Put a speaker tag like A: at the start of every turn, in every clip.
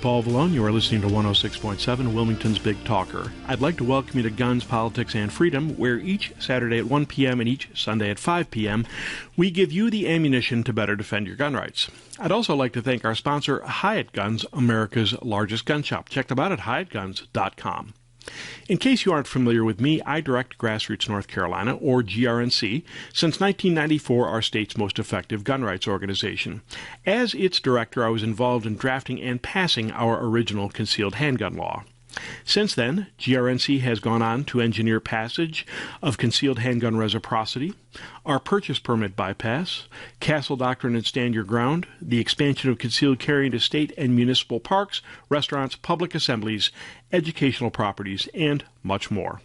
A: Paul Vallone. You are listening to 106.7, Wilmington's Big Talker. I'd like to welcome you to Guns, Politics, and Freedom, where each Saturday at 1 p.m. and each Sunday at 5 p.m. we give you the ammunition to better defend your gun rights. I'd also like to thank our sponsor, Hyatt Guns, America's largest gun shop. Check them out at hyattguns.com. In case you aren't familiar with me, I direct Grassroots North Carolina, or GRNC, since 1994, our state's most effective gun rights organization. As its director, I was involved in drafting and passing our original concealed handgun law. Since then, GRNC has gone on to engineer passage of concealed handgun reciprocity, our purchase permit bypass, Castle Doctrine and Stand Your Ground, the expansion of concealed carry into state and municipal parks, restaurants, public assemblies, educational properties, and much more.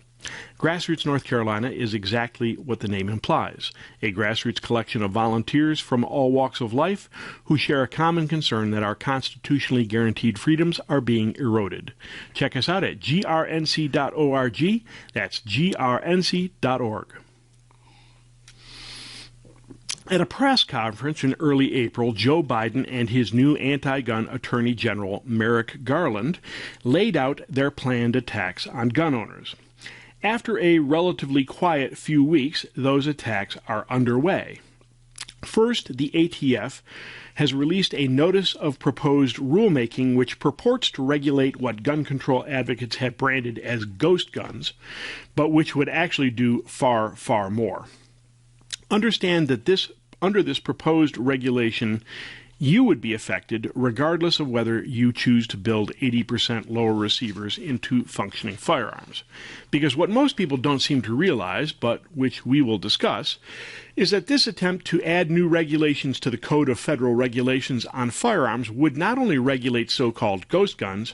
A: Grassroots North Carolina is exactly what the name implies, a grassroots collection of volunteers from all walks of life who share a common concern that our constitutionally guaranteed freedoms are being eroded. Check us out at grnc.org. That's grnc.org. At a press conference in early April, Joe Biden and his new anti-gun Attorney General, Merrick Garland, laid out their planned attacks on gun owners. After a relatively quiet few weeks, those attacks are underway. First, the ATF has released a notice of proposed rulemaking which purports to regulate what gun control advocates had branded as ghost guns, but which would actually do far, far more. Understand that under this proposed regulation, you would be affected regardless of whether you choose to build 80% lower receivers into functioning firearms. Because what most people don't seem to realize, but which we will discuss, is that this attempt to add new regulations to the Code of Federal Regulations on firearms would not only regulate so-called ghost guns,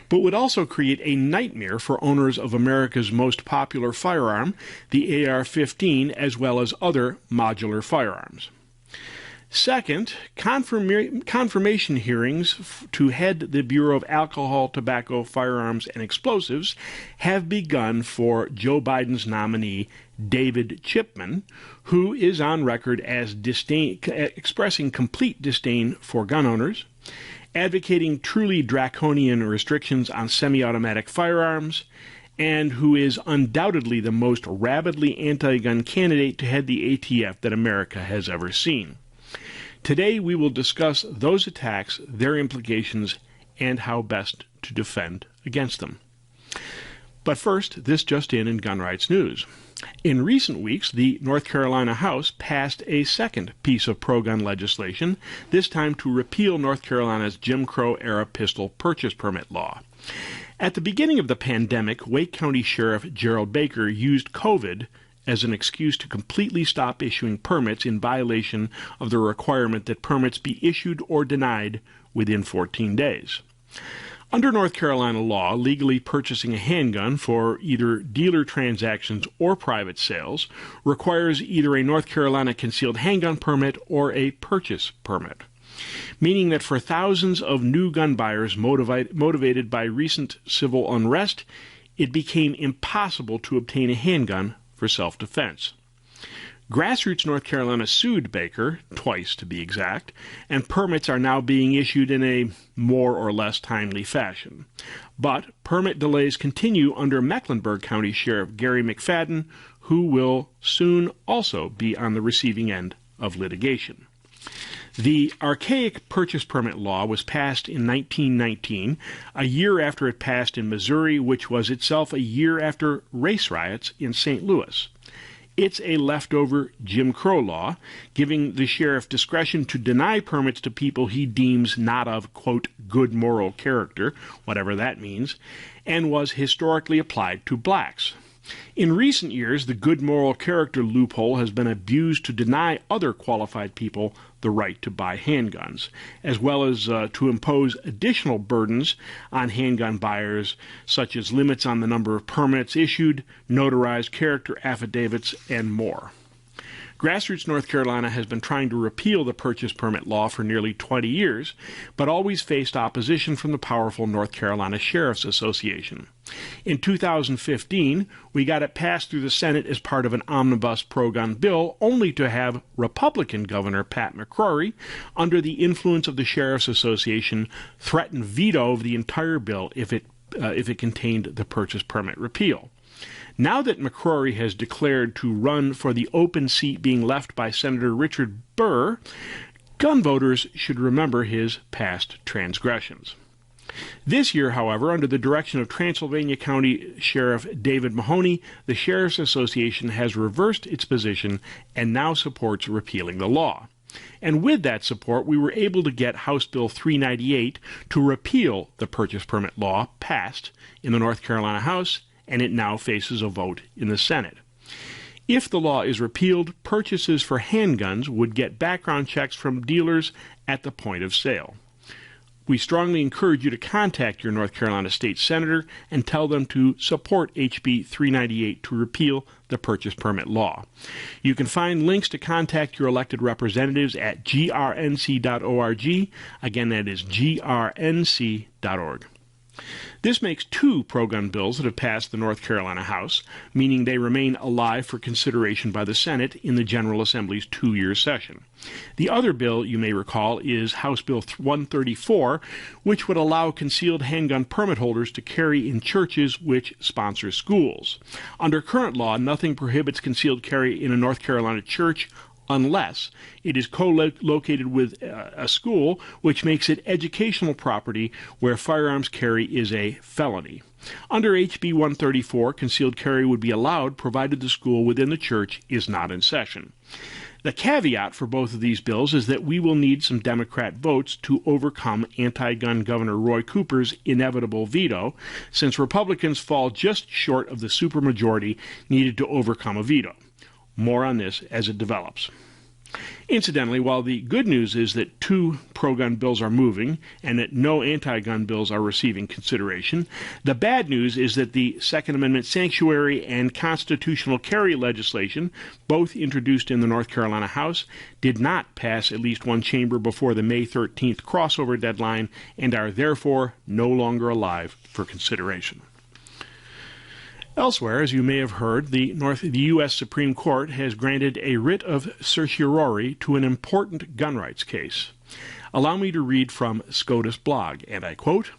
A: but would also create a nightmare for owners of America's most popular firearm, the AR-15, as well as other modular firearms. Second, confirmation hearings to head the Bureau of Alcohol, Tobacco, Firearms, and Explosives have begun for Joe Biden's nominee, David Chipman, who is on record as expressing complete disdain for gun owners, advocating truly draconian restrictions on semi-automatic firearms, and who is undoubtedly the most rabidly anti-gun candidate to head the ATF that America has ever seen. Today we will discuss those attacks, their implications, and how best to defend against them. But first, this just in gun rights news. In recent weeks, the North Carolina House passed a second piece of pro-gun legislation, this time to repeal North Carolina's Jim Crow-era pistol purchase permit law. At the beginning of the pandemic, Wake County Sheriff Gerald Baker used COVID as an excuse to completely stop issuing permits in violation of the requirement that permits be issued or denied within 14 days. Under North Carolina law, legally purchasing a handgun for either dealer transactions or private sales requires either a North Carolina concealed handgun permit or a purchase permit, meaning that for thousands of new gun buyers motivated by recent civil unrest, it became impossible to obtain a handgun for self-defense. Grassroots North Carolina sued Baker, twice to be exact, and permits are now being issued in a more or less timely fashion. But permit delays continue under Mecklenburg County Sheriff Gary McFadden, who will soon also be on the receiving end of litigation. The archaic purchase permit law was passed in 1919, a year after it passed in Missouri, which was itself a year after race riots in St. Louis. It's a leftover Jim Crow law, giving the sheriff discretion to deny permits to people he deems not of, quote, good moral character, whatever that means, and was historically applied to blacks. In recent years, the good moral character loophole has been abused to deny other qualified people the right to buy handguns, as well as to impose additional burdens on handgun buyers, such as limits on the number of permits issued, notarized character affidavits, and more. Grassroots North Carolina has been trying to repeal the purchase permit law for nearly 20 years, but always faced opposition from the powerful North Carolina Sheriff's Association. In 2015, we got it passed through the Senate as part of an omnibus pro-gun bill, only to have Republican Governor Pat McCrory, under the influence of the Sheriff's Association, threaten veto of the entire bill if it contained the purchase permit repeal. Now that McCrory has declared to run for the open seat being left by Senator Richard Burr, gun voters should remember his past transgressions. This year, however, under the direction of Transylvania County Sheriff David Mahoney, the Sheriff's Association has reversed its position and now supports repealing the law. And with that support, we were able to get House Bill 398 to repeal the purchase permit law passed in the North Carolina House, and it now faces a vote in the Senate. If the law is repealed, purchases for handguns would get background checks from dealers at the point of sale. We strongly encourage you to contact your North Carolina state senator and tell them to support HB 398 to repeal the purchase permit law. You can find links to contact your elected representatives at grnc.org. Again, that is grnc.org. This makes two pro-gun bills that have passed the North Carolina House, meaning they remain alive for consideration by the Senate in the General Assembly's two-year session. The other bill, you may recall, is House Bill 134, which would allow concealed handgun permit holders to carry in churches which sponsor schools. Under current law, nothing prohibits concealed carry in a North Carolina church unless it is co-located with a school, which makes it educational property where firearms carry is a felony. Under HB 134, concealed carry would be allowed provided the school within the church is not in session. The caveat for both of these bills is that we will need some Democrat votes to overcome anti-gun Governor Roy Cooper's inevitable veto, since Republicans fall just short of the supermajority needed to overcome a veto. More on this as it develops. Incidentally, while the good news is that two pro-gun bills are moving and that no anti-gun bills are receiving consideration, the bad news is that the Second Amendment sanctuary and constitutional carry legislation, both introduced in the North Carolina House, did not pass at least one chamber before the May 13th crossover deadline and are therefore no longer alive for consideration. Elsewhere, as you may have heard, the U.S. Supreme Court has granted a writ of certiorari to an important gun rights case. Allow me to read from SCOTUS blog, and I quote,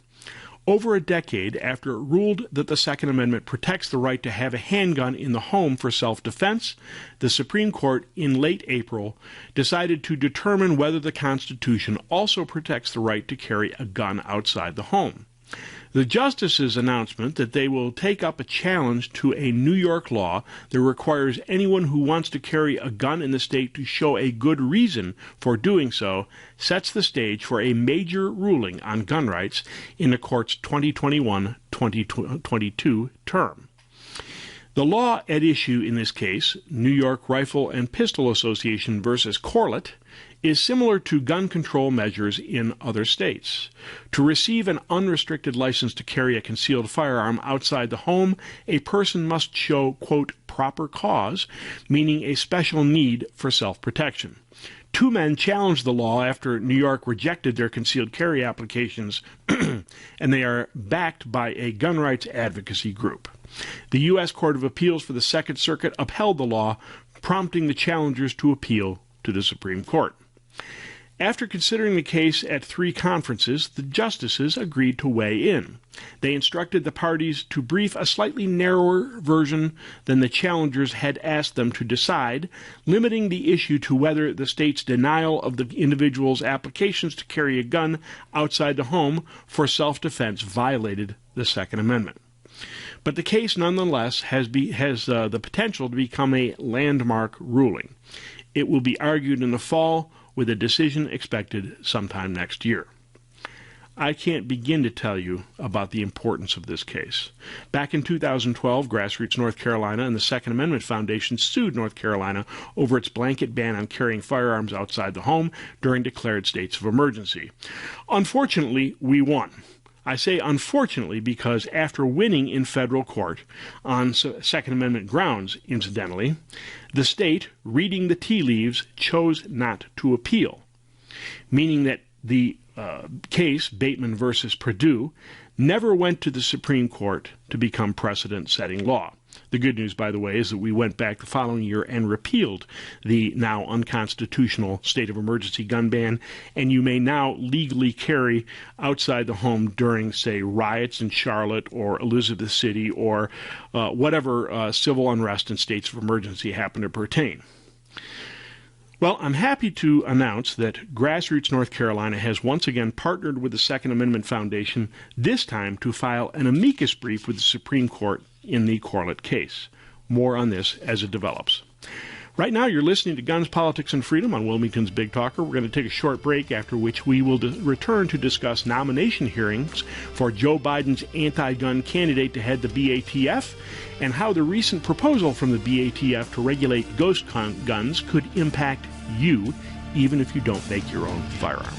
A: "Over a decade after it ruled that the Second Amendment protects the right to have a handgun in the home for self-defense, the Supreme Court in late April decided to determine whether the Constitution also protects the right to carry a gun outside the home. The justices' announcement that they will take up a challenge to a New York law that requires anyone who wants to carry a gun in the state to show a good reason for doing so sets the stage for a major ruling on gun rights in the court's 2021-2022 term. The law at issue in this case, New York Rifle and Pistol Association versus Corlett, is similar to gun control measures in other states. To receive an unrestricted license to carry a concealed firearm outside the home, a person must show, quote, proper cause, meaning a special need for self-protection. Two men challenged the law after New York rejected their concealed carry applications, and they are backed by a gun rights advocacy group. The U.S. Court of Appeals for the Second Circuit upheld the law, prompting the challengers to appeal to the Supreme Court. After considering the case at 3 conferences, the justices agreed to weigh in. They instructed the parties to brief a slightly narrower version than the challengers had asked them to decide, limiting the issue to whether the state's denial of the individual's applications to carry a gun outside the home for self-defense violated the Second Amendment. But the case nonetheless has the potential to become a landmark ruling. It will be argued in the fall, with a decision expected sometime next year. I can't begin to tell you about the importance of this case. Back in 2012, Grassroots North Carolina and the Second Amendment Foundation sued North Carolina over its blanket ban on carrying firearms outside the home during declared states of emergency. Unfortunately, we won. I say unfortunately because after winning in federal court, on Second Amendment grounds, incidentally, the state, reading the tea leaves, chose not to appeal, meaning that the case, Bateman versus Purdue, never went to the Supreme Court to become precedent-setting law. The good news, by the way, is that we went back the following year and repealed the now unconstitutional state of emergency gun ban, and you may now legally carry outside the home during, say, riots in Charlotte or Elizabeth City or whatever civil unrest and states of emergency happen to pertain. Well, I'm happy to announce that Grassroots North Carolina has once again partnered with the Second Amendment Foundation, this time to file an amicus brief with the Supreme Court in the Corlett case. More on this as it develops. Right now, you're listening to Guns, Politics, and Freedom on Wilmington's Big Talker. We're going to take a short break, after which we will return to discuss nomination hearings for Joe Biden's anti-gun candidate to head the BATF and how the recent proposal from the BATF to regulate ghost guns could impact you, even if you don't make your own firearms.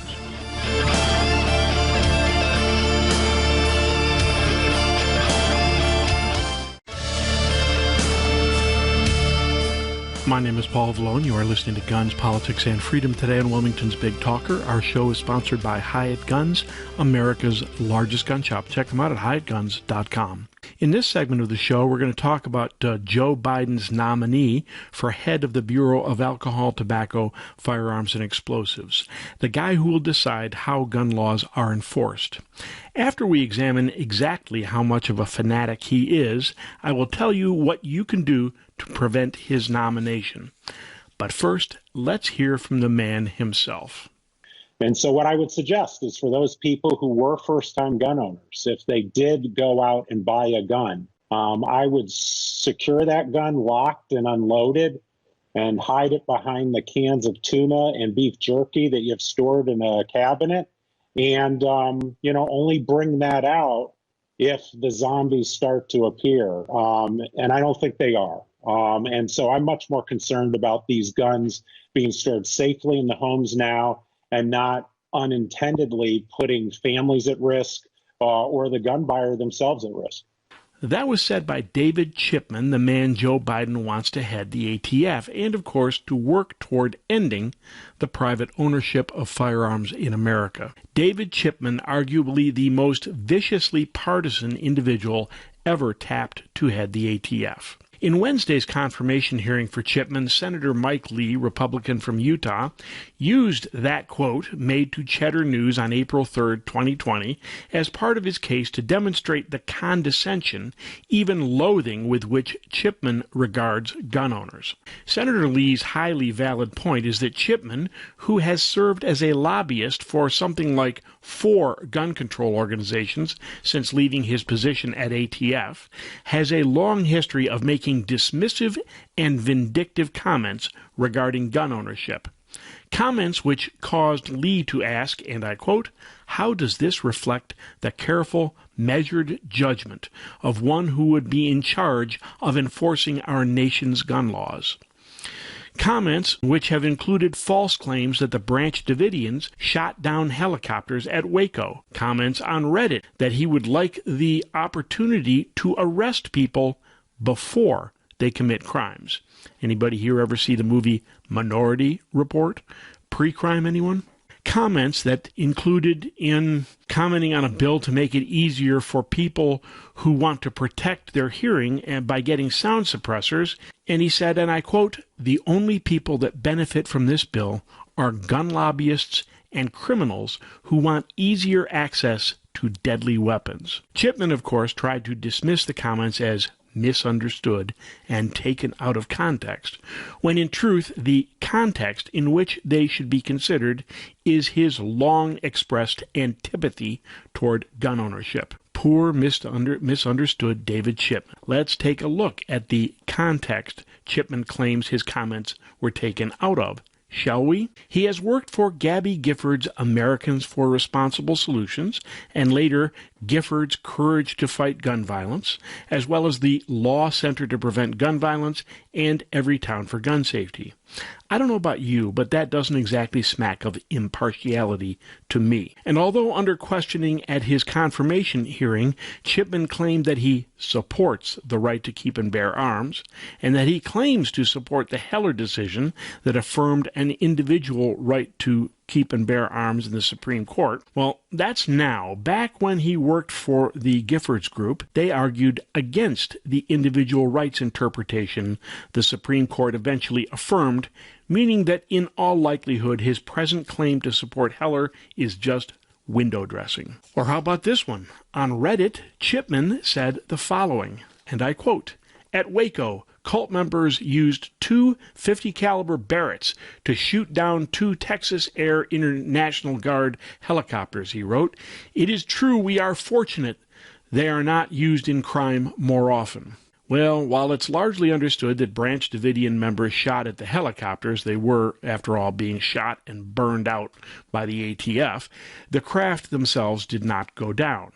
A: My name is Paul Vallone. You are listening to Guns, Politics, and Freedom today on Wilmington's Big Talker. Our show is sponsored by Hyatt Guns, America's largest gun shop. Check them out at hyattguns.com. In this segment of the show, we're going to talk about Joe Biden's nominee for head of the Bureau of Alcohol, Tobacco, Firearms, and Explosives, the guy who will decide how gun laws are enforced. After we examine exactly how much of a fanatic he is, I will tell you what you can do to prevent his nomination. But first, let's hear from the man himself.
B: And so what I would suggest is for those people who were first-time gun owners, if they did go out and buy a gun, I would secure that gun locked and unloaded and hide it behind the cans of tuna and beef jerky that you've stored in a cabinet. And, only bring that out if the zombies start to appear. And I don't think they are. And so I'm much more concerned about these guns being stored safely in the homes now and not unintendedly putting families at risk or the gun buyer themselves at risk.
A: That was said by David Chipman, the man Joe Biden wants to head the ATF, and of course to work toward ending the private ownership of firearms in America. David Chipman, arguably the most viciously partisan individual ever tapped to head the ATF. In Wednesday's confirmation hearing for Chipman, Senator Mike Lee, Republican from Utah, used that quote made to Cheddar News on April 3, 2020, as part of his case to demonstrate the condescension, even loathing, with which Chipman regards gun owners. Senator Lee's highly valid point is that Chipman, who has served as a lobbyist for something like 4 gun control organizations since leaving his position at ATF, has a long history of making dismissive and vindictive comments regarding gun ownership. Comments which caused Lee to ask, and I quote, "How does this reflect the careful, measured judgment of one who would be in charge of enforcing our nation's gun laws?" Comments which have included false claims that the Branch Davidians shot down helicopters at Waco. Comments on Reddit that he would like the opportunity to arrest people before they commit crimes. Anybody here ever see the movie Minority Report? Pre-crime, anyone? Comments that included in commenting on a bill to make it easier for people who want to protect their hearing and by getting sound suppressors. And he said, and I quote, "The only people that benefit from this bill are gun lobbyists and criminals who want easier access to deadly weapons." Chipman, of course, tried to dismiss the comments as misunderstood and taken out of context, when in truth the context in which they should be considered is his long expressed antipathy toward gun ownership. Poor misunderstood David Chipman. Let's take a look at the context Chipman claims his comments were taken out of shall we? He has worked for Gabby Gifford's Americans for Responsible Solutions and later Gifford's Courage to Fight Gun Violence, as well as the Law Center to Prevent Gun Violence and Everytown for Gun Safety. I don't know about you, but that doesn't exactly smack of impartiality to me. And although under questioning at his confirmation hearing, Chipman claimed that he supports the right to keep and bear arms, and that he claims to support the Heller decision that affirmed an individual right to keep and bear arms in the Supreme Court. Well, that's now. Back when he worked for the Giffords Group, they argued against the individual rights interpretation the Supreme Court eventually affirmed, meaning that in all likelihood his present claim to support Heller is just window dressing. Or how about this one? On Reddit, Chipman said the following, and I quote, "At Waco, cult members used two .50 caliber Barretts to shoot down two Texas Air National Guard helicopters," he wrote. "It is true we are fortunate they are not used in crime more often." Well, while it's largely understood that Branch Davidian members shot at the helicopters, they were, after all, being shot and burned out by the ATF, the craft themselves did not go down.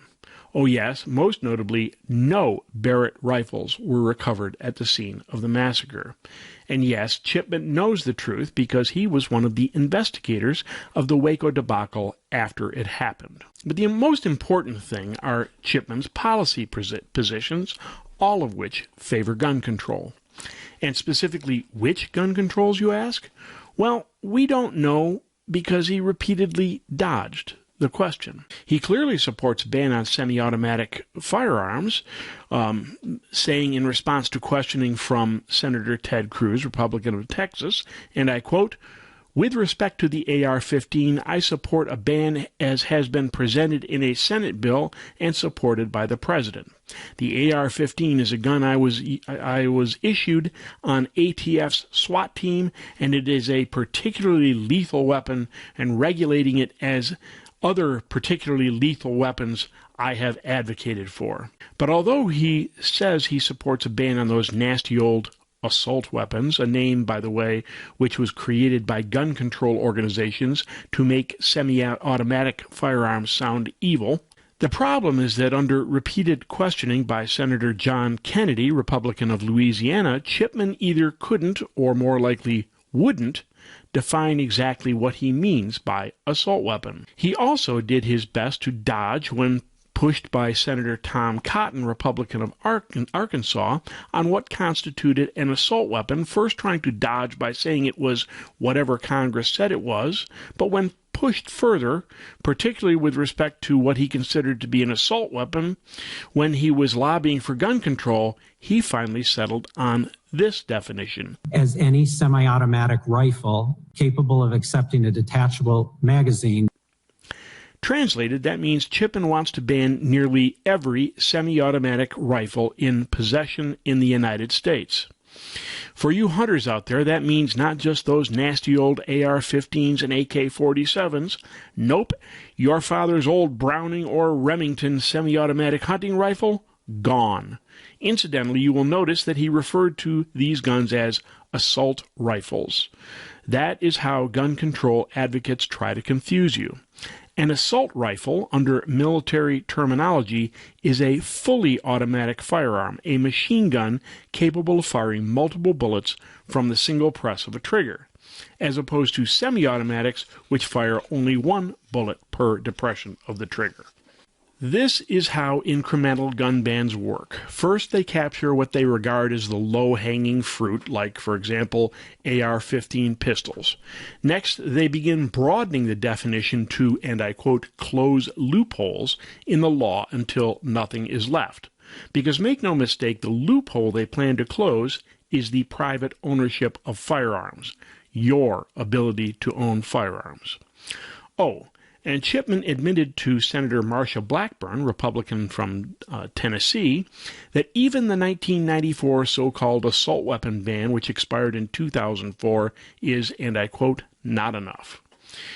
A: Oh yes, most notably, no Barrett rifles were recovered at the scene of the massacre. And yes, Chipman knows the truth because he was one of the investigators of the Waco debacle after it happened. But the most important thing are Chipman's policy positions, all of which favor gun control. And specifically, which gun controls, you ask? Well, we don't know because he repeatedly dodged the question. He clearly supports a ban on semi-automatic firearms, saying in response to questioning from Senator Ted Cruz, Republican of Texas, and I quote, "With respect to the AR-15, I support a ban as has been presented in a Senate bill and supported by the President. The AR-15 is a gun I was issued on ATF's SWAT team, and it is a particularly lethal weapon, and regulating it as other particularly lethal weapons I have advocated for." But although he says he supports a ban on those nasty old assault weapons, a name, by the way, which was created by gun control organizations to make semi-automatic firearms sound evil, the problem is that under repeated questioning by Senator John Kennedy, Republican of Louisiana, Chipman either couldn't, or more likely wouldn't, define exactly what he means by assault weapon. He also did his best to dodge when pushed by Senator Tom Cotton, Republican of Arkansas, on what constituted an assault weapon, first trying to dodge by saying it was whatever Congress said it was, but when pushed further, particularly with respect to what he considered to be an assault weapon, when he was lobbying for gun control, he finally settled on this definition.
C: As any semi-automatic rifle capable of accepting a detachable magazine.
A: Translated, that means Chipman wants to ban nearly every semi-automatic rifle in possession in the United States. For you hunters out there, that means not just those nasty old AR-15s and AK-47s. Nope, your father's old Browning or Remington semi-automatic hunting rifle? Gone. Incidentally, you will notice that he referred to these guns as assault rifles. That is how gun control advocates try to confuse you. An assault rifle, under military terminology, is a fully automatic firearm, a machine gun capable of firing multiple bullets from the single press of a trigger, as opposed to semi-automatics, which fire only one bullet per depression of the trigger. This is how incremental gun bans work. First, they capture what they regard as the low-hanging fruit, like, for example, AR-15 pistols. Next, they begin broadening the definition to, and I quote, "close loopholes in the law until nothing is left." Because make no mistake, the loophole they plan to close is the private ownership of firearms, your ability to own firearms. Oh, and Chipman admitted to Senator Marsha Blackburn, Republican from Tennessee, that even the 1994 so-called assault weapon ban, which expired in 2004, is, and I quote, "not enough."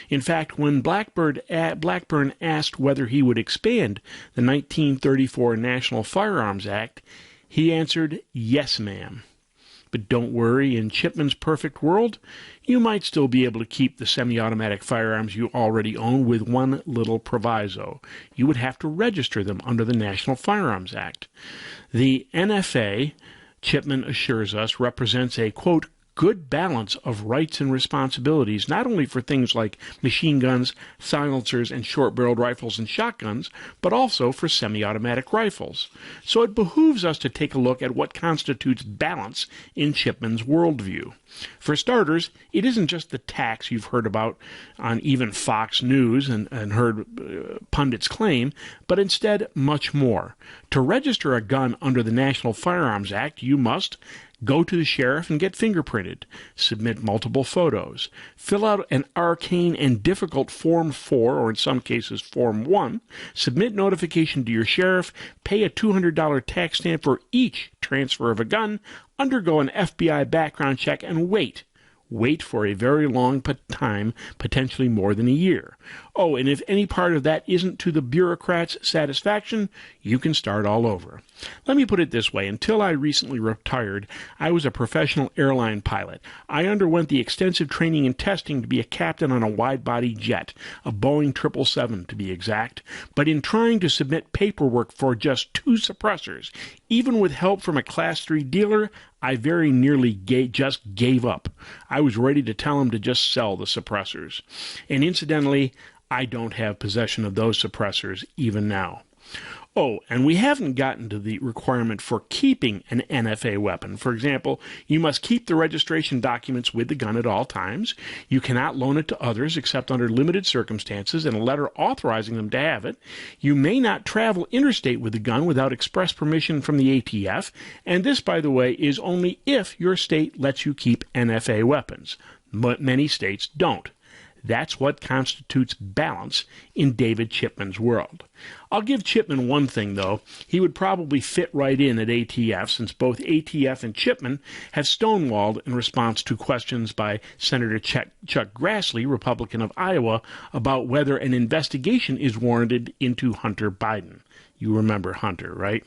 A: In fact, when Blackburn asked whether he would expand the 1934 National Firearms Act, he answered, "Yes, ma'am." But don't worry, in Chipman's perfect world, you might still be able to keep the semi-automatic firearms you already own with one little proviso. You would have to register them under the National Firearms Act. The NFA, Chipman assures us, represents a, quote, good balance of rights and responsibilities, not only for things like machine guns, silencers, and short-barreled rifles and shotguns, but also for semi-automatic rifles. So it behooves us to take a look at what constitutes balance in Chipman's worldview. For starters, it isn't just the tax you've heard about on even Fox News and heard pundits claim, but instead much more. To register a gun under the National Firearms Act, you must go to the sheriff and get fingerprinted, submit multiple photos, fill out an arcane and difficult Form 4, or in some cases Form 1, submit notification to your sheriff, pay a $200 tax stamp for each transfer of a gun, undergo an FBI background check, and wait for a very long time, potentially more than a year. Oh, and if any part of that isn't to the bureaucrats' satisfaction, you can start all over. Let me put it this way. Until I recently retired, I was a professional airline pilot. I underwent the extensive training and testing to be a captain on a wide-body jet, a Boeing 777 to be exact. But in trying to submit paperwork for just 2 suppressors, even with help from a Class 3 dealer, I very nearly just gave up. I was ready to tell him to just sell the suppressors. And incidentally, I don't have possession of those suppressors even now. Oh, and we haven't gotten to the requirement for keeping an NFA weapon. For example, you must keep the registration documents with the gun at all times. You cannot loan it to others except under limited circumstances and a letter authorizing them to have it. You may not travel interstate with the gun without express permission from the ATF. And this, by the way, is only if your state lets you keep NFA weapons. But many states don't. That's what constitutes balance in David Chipman's world. I'll give Chipman one thing, though. He would probably fit right in at ATF, since both ATF and Chipman have stonewalled in response to questions by Senator Chuck Grassley, Republican of Iowa, about whether an investigation is warranted into Hunter Biden. You remember Hunter, right?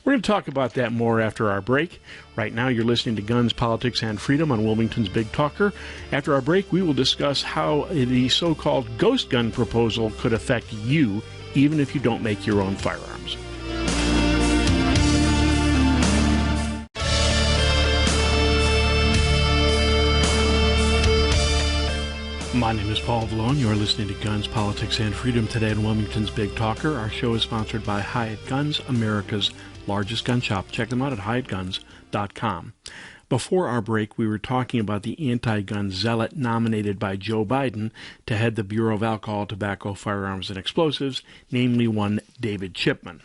A: We're going to talk about that more after our break. Right now, you're listening to Guns, Politics, and Freedom on Wilmington's Big Talker. After our break, we will discuss how the so-called ghost gun proposal could affect you, even if you don't make your own firearms. My name is Paul Vallone. You're listening to Guns, Politics, and Freedom today on Wilmington's Big Talker. Our show is sponsored by Hyatt Guns, America's largest gun shop. Check them out at hyattguns.com. Before our break, we were talking about the anti-gun zealot nominated by Joe Biden to head the Bureau of Alcohol, Tobacco, Firearms, and Explosives, namely one David Chipman.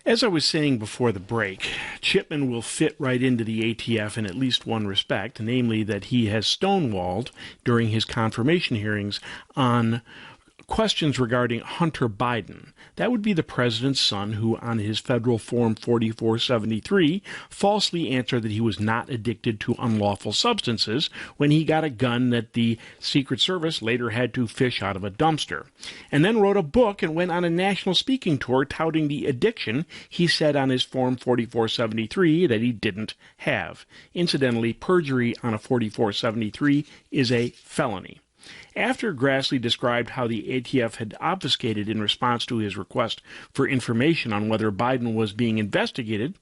A: As I was saying before the break, Chipman will fit right into the ATF in at least one respect, namely that he has stonewalled during his confirmation hearings on questions regarding Hunter Biden. That would be the president's son who, on his federal Form 4473, falsely answered that he was not addicted to unlawful substances when he got a gun that the Secret Service later had to fish out of a dumpster. And then wrote a book and went on a national speaking tour touting the addiction he said on his Form 4473 that he didn't have. Incidentally, perjury on a 4473 is a felony. After Grassley described how the ATF had obfuscated in response to his request for information on whether Biden was being investigated,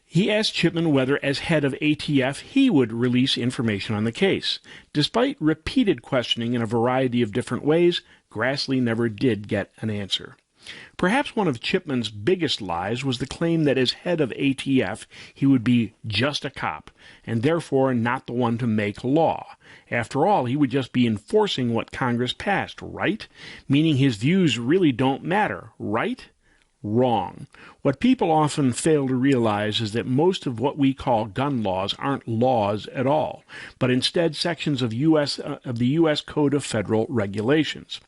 A: he asked Chipman whether, as head of ATF, he would release information on the case. Despite repeated questioning in a variety of different ways, Grassley never did get an answer. Perhaps one of Chipman's biggest lies was the claim that as head of ATF, he would be just a cop, and therefore not the one to make law. After all, he would just be enforcing what Congress passed, right? Meaning his views really don't matter, right? Wrong. What people often fail to realize is that most of what we call gun laws aren't laws at all, but instead sections of the U.S. Code of Federal Regulations.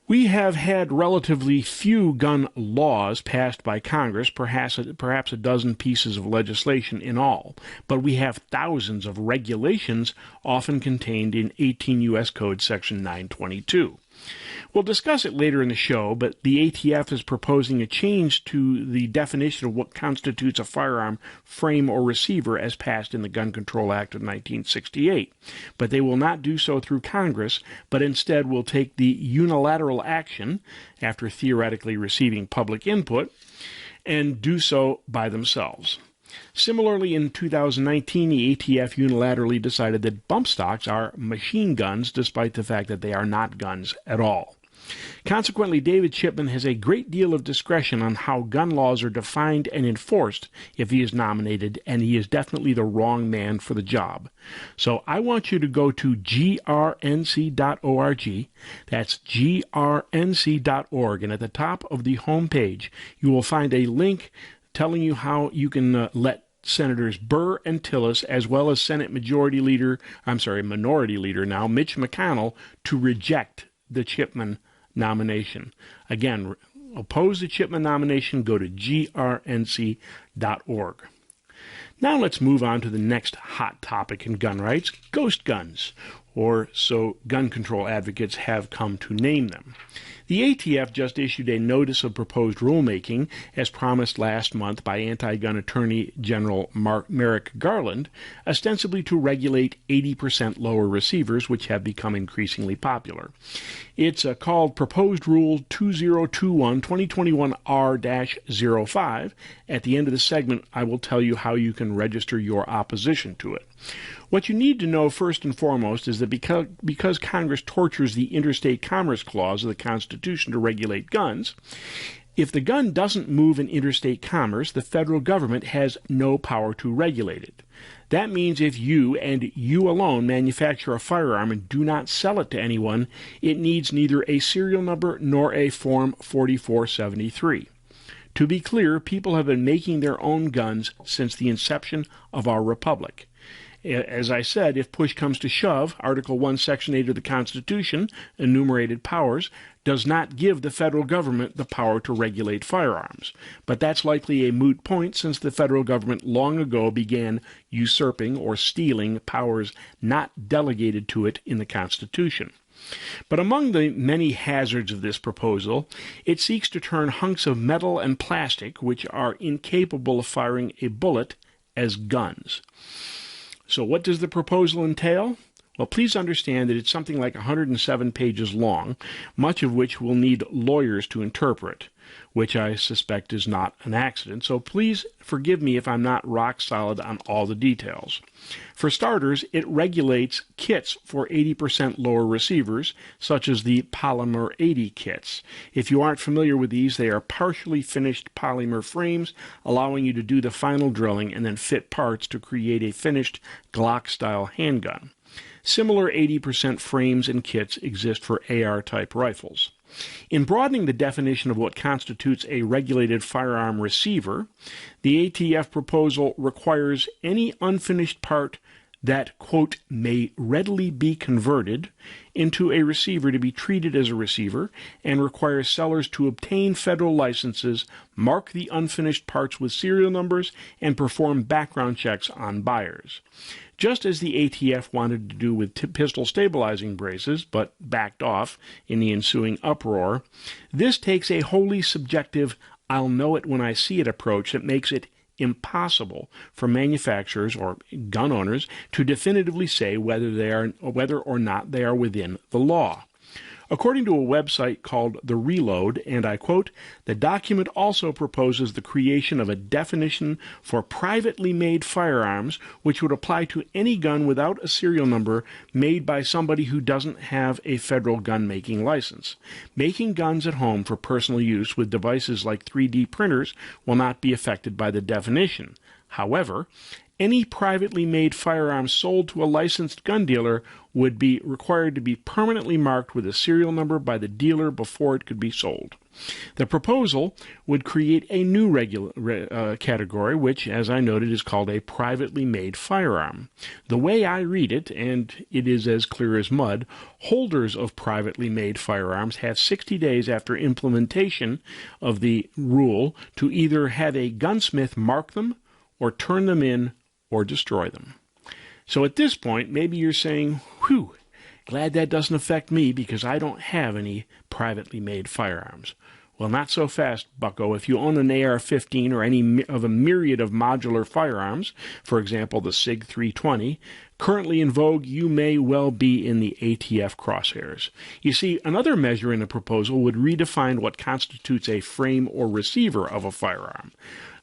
A: We have had relatively few gun laws passed by Congress, perhaps a dozen pieces of legislation in all, but we have thousands of regulations often contained in 18 U.S. Code Section 922. We'll discuss it later in the show, but the ATF is proposing a change to the definition of what constitutes a firearm, frame, or receiver as passed in the Gun Control Act of 1968. But they will not do so through Congress, but instead will take the unilateral action, after theoretically receiving public input, and do so by themselves. Similarly, in 2019, the ATF unilaterally decided that bump stocks are machine guns, despite the fact that they are not guns at all. Consequently, David Chipman has a great deal of discretion on how gun laws are defined and enforced if he is nominated, and he is definitely the wrong man for the job. So I want you to go to grnc.org. That's grnc.org, and at the top of the home page, you will find a link telling you how you can let Senators Burr and Tillis, as well as Minority Leader now, Mitch McConnell, to reject the Chipman nomination. Again, oppose the Chipman nomination, go to grnc.org. Now let's move on to the next hot topic in gun rights, ghost guns, or so gun control advocates have come to name them. The ATF just issued a notice of proposed rulemaking, as promised last month by anti-gun Attorney General Merrick Garland, ostensibly to regulate 80% lower receivers, which have become increasingly popular. It's called Proposed Rule 2021-2021R-05. At the end of the segment, I will tell you how you can register your opposition to it. What you need to know first and foremost is that because Congress tortures the Interstate Commerce Clause of the Constitution to regulate guns, if the gun doesn't move in interstate commerce, the federal government has no power to regulate it. That means if you and you alone manufacture a firearm and do not sell it to anyone, it needs neither a serial number nor a Form 4473. To be clear, people have been making their own guns since the inception of our republic. As I said, if push comes to shove, Article 1, Section 8 of the Constitution, enumerated powers, does not give the federal government the power to regulate firearms. But that's likely a moot point, since the federal government long ago began usurping or stealing powers not delegated to it in the Constitution. But among the many hazards of this proposal, it seeks to turn hunks of metal and plastic, which are incapable of firing a bullet, as guns. So what does the proposal entail? Well, please understand that it's something like 107 pages long, much of which will need lawyers to interpret, which I suspect is not an accident, so please forgive me if I'm not rock solid on all the details. For starters, it regulates kits for 80% lower receivers, such as the Polymer 80 kits. If you aren't familiar with these, they are partially finished polymer frames, allowing you to do the final drilling and then fit parts to create a finished Glock-style handgun. Similar 80% frames and kits exist for AR-type rifles. In broadening the definition of what constitutes a regulated firearm receiver, the ATF proposal requires any unfinished part that, quote, may readily be converted into a receiver to be treated as a receiver, and requires sellers to obtain federal licenses, mark the unfinished parts with serial numbers, and perform background checks on buyers. Just as the ATF wanted to do with pistol stabilizing braces, but backed off in the ensuing uproar, this takes a wholly subjective, I'll know it when I see it approach that makes it impossible for manufacturers or gun owners to definitively say whether or not they are within the law. According to a website called The Reload, and I quote, the document also proposes the creation of a definition for privately made firearms, which would apply to any gun without a serial number made by somebody who doesn't have a federal gun-making license. Making guns at home for personal use with devices like 3D printers will not be affected by the definition. However, any privately made firearm sold to a licensed gun dealer would be required to be permanently marked with a serial number by the dealer before it could be sold. The proposal would create a new category, which, as I noted, is called a privately made firearm. The way I read it, and it is as clear as mud, holders of privately made firearms have 60 days after implementation of the rule to either have a gunsmith mark them or turn them in or destroy them. So at this point, maybe you're saying, whew, Glad that doesn't affect me because I don't have any privately made firearms. Well, not so fast, bucko. If you own an AR-15 or any of a myriad of modular firearms, for example, the SIG 320, currently in vogue, you may well be in the ATF crosshairs. You see, another measure in the proposal would redefine what constitutes a frame or receiver of a firearm.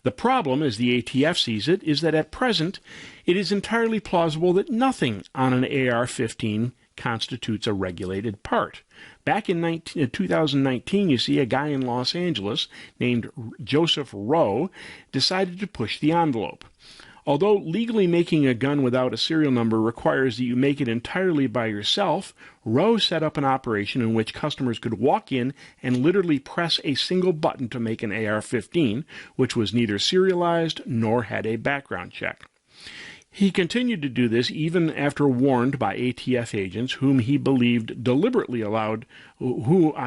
A: The problem, as the ATF sees it, is that at present, it is entirely plausible that nothing on an AR-15 constitutes a regulated part. Back in 2019, you see, a guy in Los Angeles named Joseph Rowe decided to push the envelope. Although legally making a gun without a serial number requires that you make it entirely by yourself, Rowe set up an operation in which customers could walk in and literally press a single button to make an AR-15, which was neither serialized nor had a background check. He continued to do this even after warned by ATF agents who I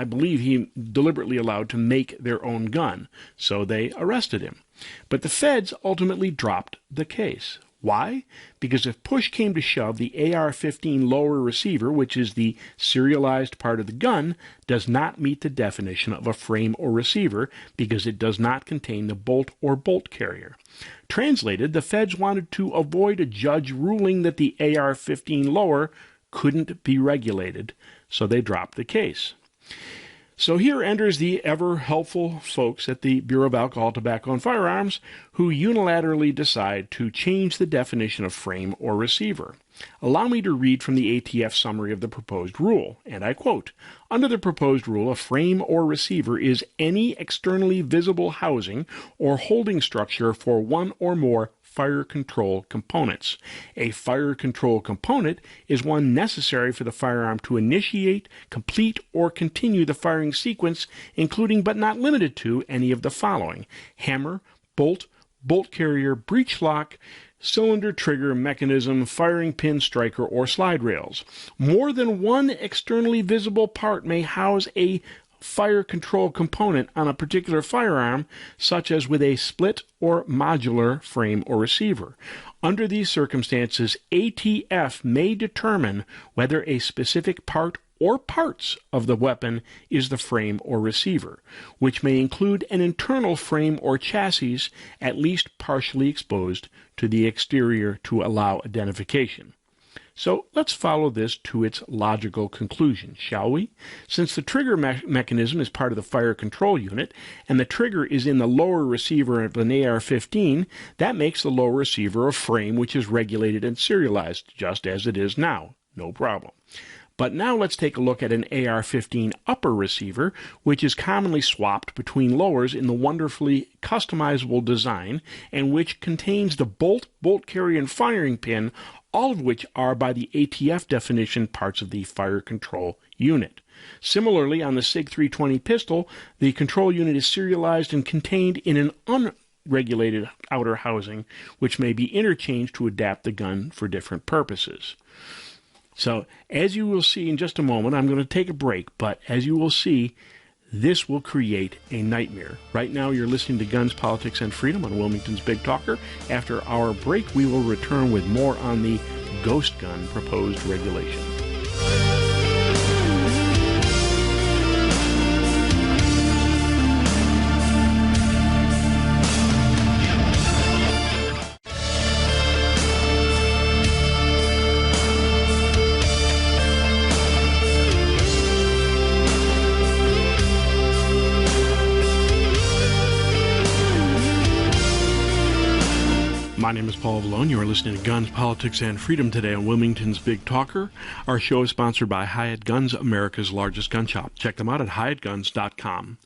A: believe he deliberately allowed to make their own gun, so they arrested him. But the feds ultimately dropped the case. Why? Because if push came to shove, the AR-15 lower receiver, which is the serialized part of the gun, does not meet the definition of a frame or receiver because it does not contain the bolt or bolt carrier. Translated, the feds wanted to avoid a judge ruling that the AR-15 lower couldn't be regulated, so they dropped the case. So here enters the ever-helpful folks at the Bureau of Alcohol, Tobacco, and Firearms who unilaterally decide to change the definition of frame or receiver. Allow me to read from the ATF summary of the proposed rule, and I quote, "Under the proposed rule, a frame or receiver is any externally visible housing or holding structure for one or more fire control components. A fire control component is one necessary for the firearm to initiate, complete, or continue the firing sequence, including but not limited to any of the following: hammer, bolt, bolt carrier, breech lock, cylinder trigger mechanism, firing pin, striker, or slide rails. More than one externally visible part may house a fire control component on a particular firearm, such as with a split or modular frame or receiver. Under these circumstances, ATF may determine whether a specific part or parts of the weapon is the frame or receiver, which may include an internal frame or chassis at least partially exposed to the exterior to allow identification." So let's follow this to its logical conclusion, shall we? Since the trigger mechanism is part of the fire control unit, and the trigger is in the lower receiver of an AR-15, that makes the lower receiver a frame which is regulated and serialized, just as it is now. No problem. But now let's take a look at an AR-15 upper receiver, which is commonly swapped between lowers in the wonderfully customizable design, and which contains the bolt, bolt carrier, and firing pin, all of which are, by the ATF definition, parts of the fire control unit. Similarly, on the SIG 320 pistol, the control unit is serialized and contained in an unregulated outer housing, which may be interchanged to adapt the gun for different purposes. So, as you will see in just a moment, I'm going to take a break, but as you will see, this will create a nightmare. Right now, you're listening to Guns, Politics, and Freedom on Wilmington's Big Talker. After our break, we will return with more on the ghost gun proposed regulation. My name is Paul Vallone. You are listening to Guns, Politics, and Freedom today on Wilmington's Big Talker. Our show is sponsored by Hyatt Guns, America's largest gun shop. Check them out at hyattguns.com.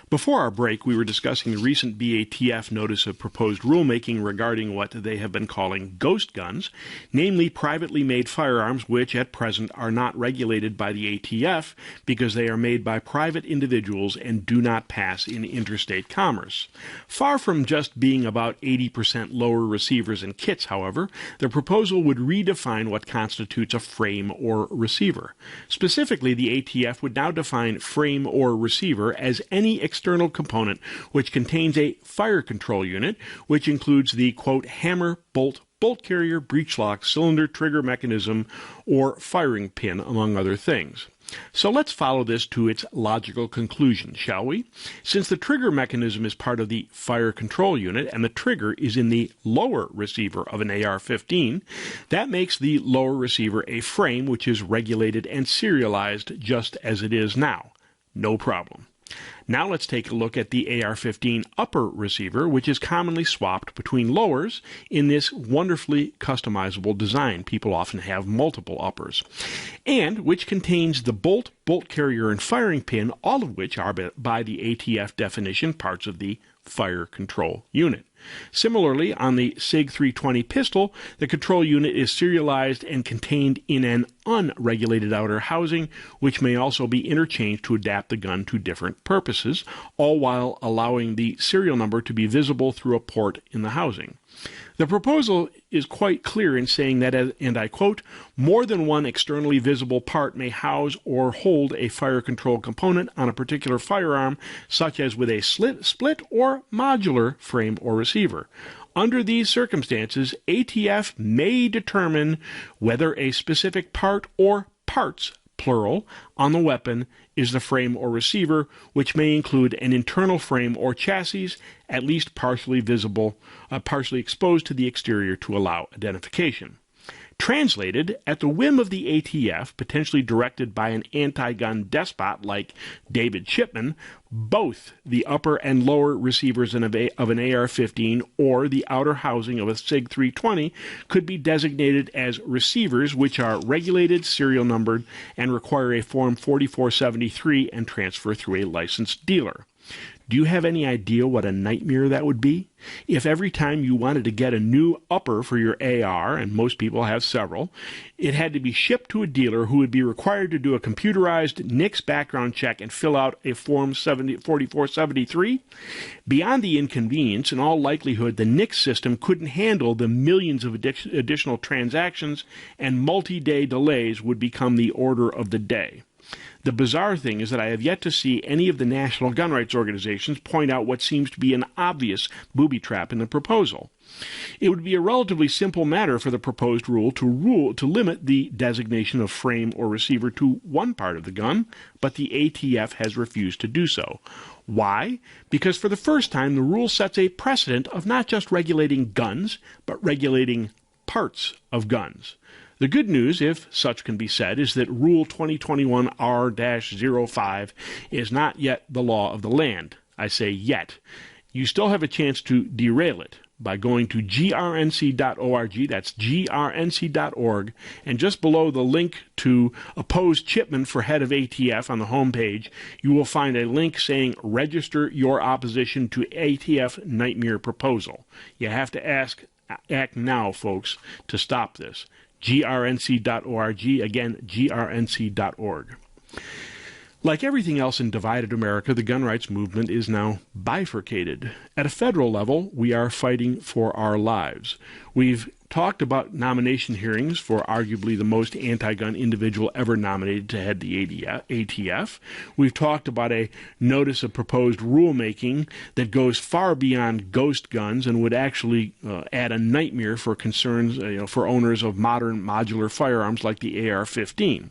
A: Before our break, we were discussing the recent BATF notice of proposed rulemaking regarding what they have been calling ghost guns, namely privately made firearms which at present are not regulated by the ATF because they are made by private individuals and do not pass in interstate commerce. Far from just being about 80% lower receivers and kits, however, the proposal would redefine what constitutes a frame or receiver. Specifically, the ATF would now define frame or receiver as any external component which contains a fire control unit, which includes the, quote, hammer, bolt, bolt carrier, breech lock, cylinder, trigger mechanism, or firing pin, among other things. So let's follow this to its logical conclusion, shall we? Since the trigger mechanism is part of the fire control unit and the trigger is in the lower receiver of an AR-15, that makes the lower receiver a frame which is regulated and serialized just as it is now. No problem. Now let's take a look at the AR-15 upper receiver, which is commonly swapped between lowers in this wonderfully customizable design. People often have multiple uppers. And which contains the bolt carrier, and firing pin, all of which are, by the ATF definition, parts of the fire control unit. Similarly, on the SIG 320 pistol, the control unit is serialized and contained in an unregulated outer housing, which may also be interchanged to adapt the gun to different purposes, all while allowing the serial number to be visible through a port in the housing. The proposal is quite clear in saying that, and I quote, more than one externally visible part may house or hold a fire control component on a particular firearm, such as with a split or modular frame or receiver. Under these circumstances, ATF may determine whether a specific part or parts, plural, on the weapon is the frame or receiver, which may include an internal frame or chassis, at least partially visible, partially exposed to the exterior to allow identification. Translated, at the whim of the ATF, potentially directed by an anti-gun despot like David Chipman, both the upper and lower receivers of an AR-15 or the outer housing of a SIG 320 could be designated as receivers, which are regulated, serial numbered, and require a Form 4473 and transfer through a licensed dealer. Do you have any idea what a nightmare that would be? If every time you wanted to get a new upper for your AR, and most people have several, it had to be shipped to a dealer who would be required to do a computerized NICS background check and fill out a Form 4473? Beyond the inconvenience, in all likelihood, the NICS system couldn't handle the millions of additional transactions, and multi-day delays would become the order of the day. The bizarre thing is that I have yet to see any of the national gun rights organizations point out what seems to be an obvious booby trap in the proposal. It would be a relatively simple matter for the proposed rule to limit the designation of frame or receiver to one part of the gun, but the ATF has refused to do so. Why? Because for the first time, the rule sets a precedent of not just regulating guns, but regulating parts of guns. The good news, if such can be said, is that Rule 2021 R-05 is not yet the law of the land. I say yet. You still have a chance to derail it by going to grnc.org, that's grnc.org, and just below the link to oppose Chipman for head of ATF on the homepage, you will find a link saying register your opposition to ATF nightmare proposal. You have to act now, folks, to stop this. grnc.org, again, grnc.org. Like everything else in divided America, the gun rights movement is now bifurcated. At a federal level, we are fighting for our lives. We've talked about nomination hearings for arguably the most anti-gun individual ever nominated to head the ATF. We've talked about a notice of proposed rulemaking that goes far beyond ghost guns and would actually add a nightmare for concerns for owners of modern modular firearms like the AR-15.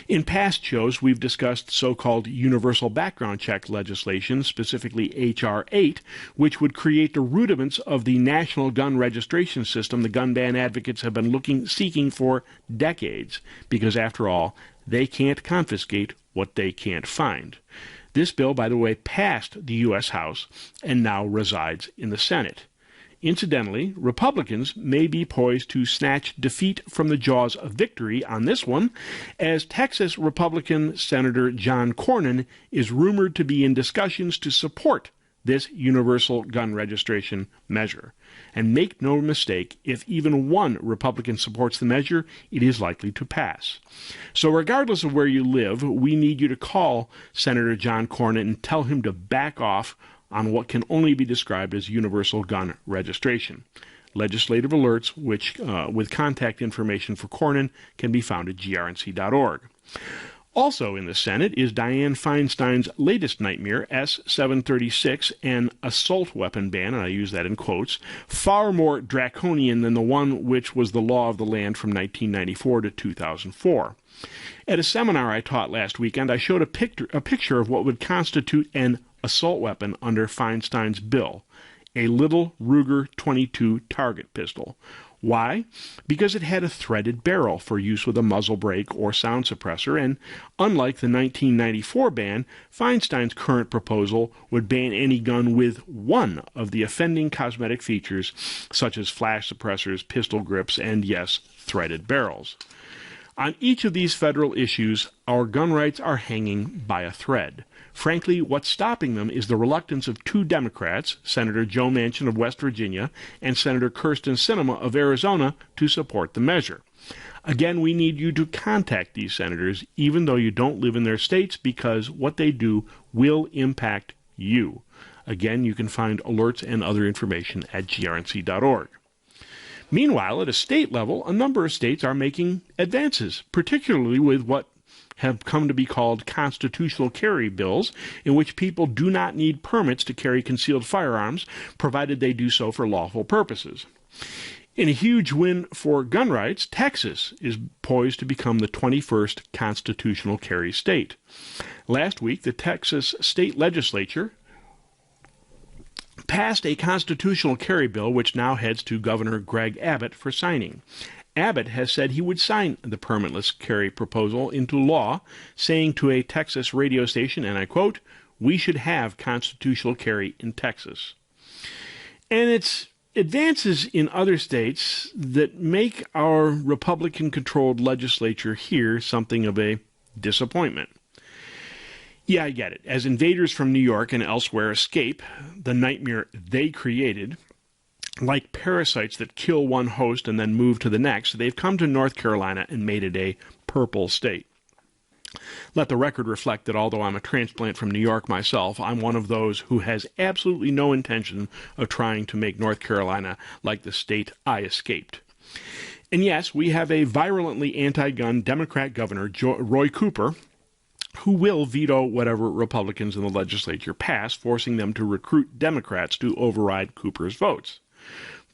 A: In past shows, we've discussed so-called universal background check legislation, specifically H.R. 8, which would create the rudiments of the national gun registration system the gun ban advocates have been seeking for decades, because after all, they can't confiscate what they can't find. This bill, by the way, passed the U.S. House and now resides in the Senate. Incidentally, Republicans may be poised to snatch defeat from the jaws of victory on this one, as Texas Republican Senator John Cornyn is rumored to be in discussions to support this universal gun registration measure. And make no mistake, if even one Republican supports the measure, it is likely to pass. So regardless of where you live, we need you to call Senator John Cornyn and tell him to back off on what can only be described as universal gun registration. Legislative alerts, which with contact information for Cornyn, can be found at grnc.org. Also in the Senate is Dianne Feinstein's latest nightmare, S-736, an assault weapon ban, and I use that in quotes, far more draconian than the one which was the law of the land from 1994 to 2004. At a seminar I taught last weekend, I showed a picture of what would constitute an assault weapon under Feinstein's bill, a little Ruger 22 target pistol. Why? Because it had a threaded barrel for use with a muzzle brake or sound suppressor, and unlike the 1994 ban, Feinstein's current proposal would ban any gun with one of the offending cosmetic features, such as flash suppressors, pistol grips, and, yes, threaded barrels. On each of these federal issues, our gun rights are hanging by a thread. Frankly, what's stopping them is the reluctance of two Democrats, Senator Joe Manchin of West Virginia and Senator Kyrsten Sinema of Arizona, to support the measure. Again, we need you to contact these senators, even though you don't live in their states, because what they do will impact you. Again, you can find alerts and other information at grnc.org. Meanwhile, at a state level, a number of states are making advances, particularly with what have come to be called constitutional carry bills, in which people do not need permits to carry concealed firearms, provided they do so for lawful purposes. In a huge win for gun rights, Texas is poised to become the 21st constitutional carry state. Last week, the Texas state legislature passed a constitutional carry bill which now heads to Governor Greg Abbott for signing. Abbott has said he would sign the permitless carry proposal into law, saying to a Texas radio station, and I quote, "We should have constitutional carry in Texas." And it's advances in other states that make our Republican-controlled legislature here something of a disappointment. Yeah, I get it. As invaders from New York and elsewhere escape the nightmare they created, like parasites that kill one host and then move to the next, they've come to North Carolina and made it a purple state. Let the record reflect that although I'm a transplant from New York myself, I'm one of those who has absolutely no intention of trying to make North Carolina like the state I escaped. And yes, we have a virulently anti-gun Democrat governor, Roy Cooper, who will veto whatever Republicans in the legislature pass, forcing them to recruit Democrats to override Cooper's votes.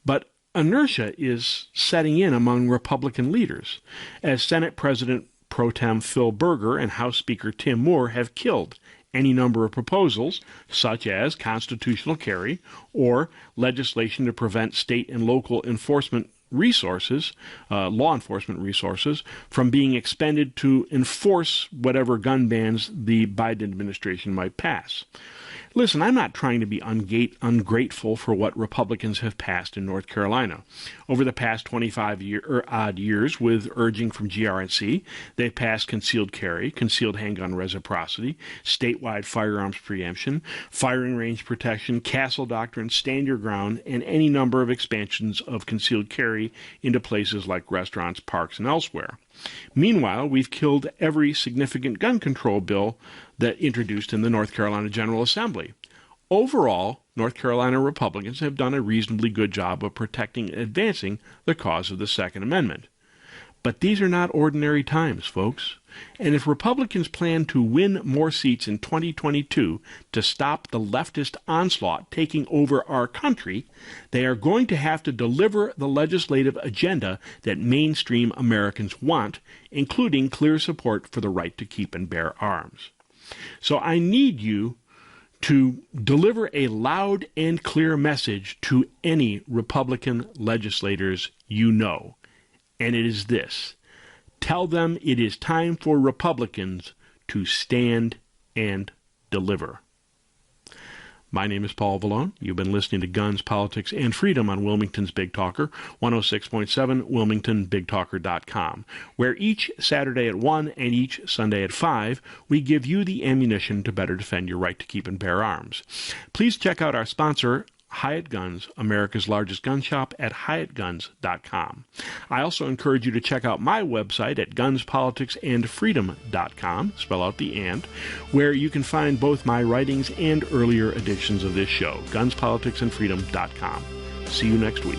A: But inertia is setting in among Republican leaders, as Senate President Pro Tem Phil Berger and House Speaker Tim Moore have killed any number of proposals, such as constitutional carry or legislation to prevent state and local enforcement resources, law enforcement resources, from being expended to enforce whatever gun bans the Biden administration might pass. Listen, I'm not trying to be ungrateful for what Republicans have passed in North Carolina. Over the past 25 odd years, with urging from GRNC, they've passed concealed carry, concealed handgun reciprocity, statewide firearms preemption, firing range protection, castle doctrine, stand your ground, and any number of expansions of concealed carry into places like restaurants, parks, and elsewhere. Meanwhile, we've killed every significant gun control bill that introduced in the North Carolina General Assembly. Overall, North Carolina Republicans have done a reasonably good job of protecting and advancing the cause of the Second Amendment. But these are not ordinary times, folks. And if Republicans plan to win more seats in 2022 to stop the leftist onslaught taking over our country, they are going to have to deliver the legislative agenda that mainstream Americans want, including clear support for the right to keep and bear arms. So I need you to deliver a loud and clear message to any Republican legislators you know. And it is this: tell them it is time for Republicans to stand and deliver. My name is Paul Vallone. You've been listening to Guns, Politics, and Freedom on Wilmington's Big Talker, 106.7 WilmingtonBigTalker.com, where each Saturday at 1 and each Sunday at 5, we give you the ammunition to better defend your right to keep and bear arms. Please check out our sponsor, Hyatt Guns, America's largest gun shop, at HyattGuns.com. I also encourage you to check out my website at gunspoliticsandfreedom.com, spell out the and, where you can find both my writings and earlier editions of this show, gunspoliticsandfreedom.com. See you next week.